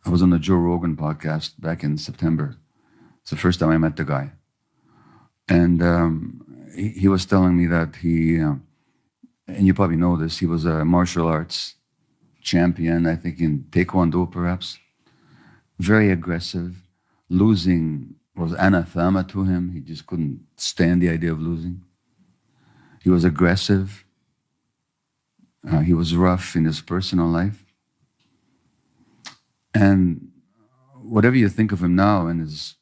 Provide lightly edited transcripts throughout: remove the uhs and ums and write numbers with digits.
I was on the Joe Rogan podcast back in September. It's the first time I met the guy. And he was telling me that and you probably know this, he was a martial arts champion, I think in Taekwondo perhaps. Very aggressive. Losing was anathema to him. He just couldn't stand the idea of losing. He was aggressive. He was rough in his personal life. And whatever you think of him now and his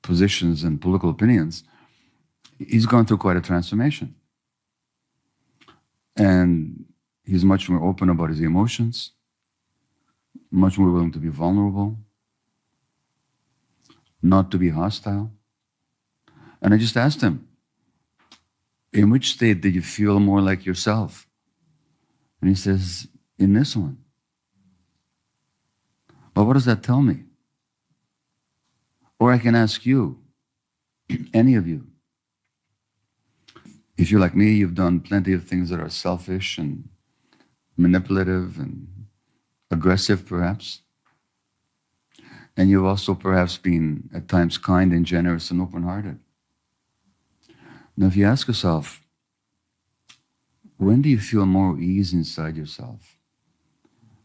positions and political opinions, he's gone through quite a transformation. And he's much more open about his emotions, much more willing to be vulnerable, not to be hostile. And I just asked him, in which state did you feel more like yourself? And he says, in this one. But what does that tell me? Or I can ask you, any of you, if you're like me, you've done plenty of things that are selfish and manipulative and aggressive perhaps. And you've also perhaps been at times kind and generous and open-hearted. Now if you ask yourself, when do you feel more ease inside yourself?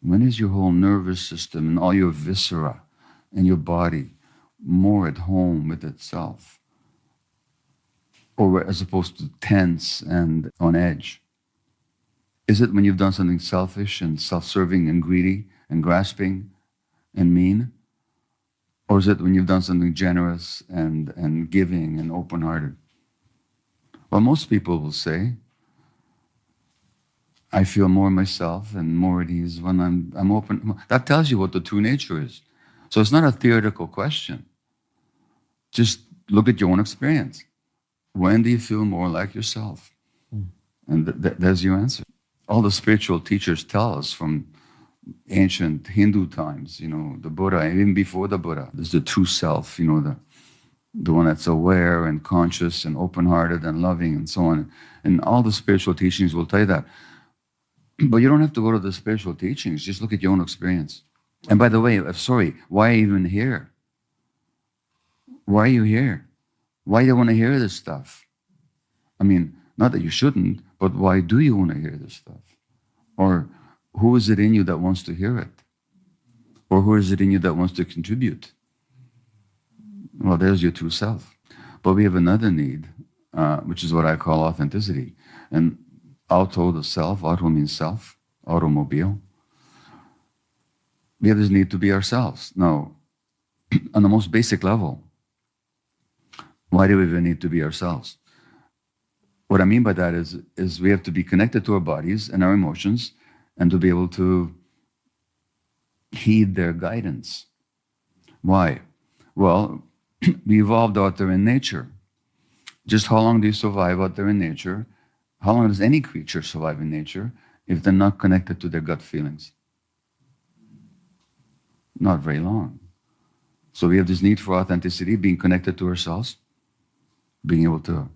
When is your whole nervous system and all your viscera and your body more at home with itself? Or as opposed to tense and on edge? Is it when you've done something selfish and self-serving and greedy and grasping and mean? Or is it when you've done something generous and giving and open-hearted? Well, most people will say, I feel more myself and more at ease when I'm open. That tells you what the true nature is. So it's not a theoretical question. Just look at your own experience. When do you feel more like yourself? And there's your answer. All the spiritual teachers tell us from ancient Hindu times, the Buddha, even before the Buddha, there's the true self, the one that's aware and conscious and open-hearted and loving and so on. And all the spiritual teachings will tell you that. But you don't have to go to the spiritual teachings. Just look at your own experience. And by the way, sorry, why are you even here? Why are you here? Why do you want to hear this stuff? I mean, not that you shouldn't, but why do you want to hear this stuff? Or who is it in you that wants to hear it? Or who is it in you that wants to contribute? Well, there's your true self. But we have another need, which is what I call authenticity. And auto, the self, auto means self, automobile. We have this need to be ourselves. Now, on the most basic level, why do we even need to be ourselves? What I mean by that is we have to be connected to our bodies and our emotions and to be able to heed their guidance. Why? Well, we evolved out there in nature. Just how long do you survive out there in nature? How long does any creature survive in nature if they're not connected to their gut feelings? Not very long. So we have this need for authenticity, being connected to ourselves, being able to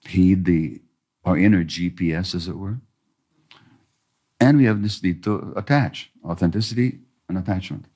heed our inner GPS, as it were. And we have this need to attach, authenticity and attachment.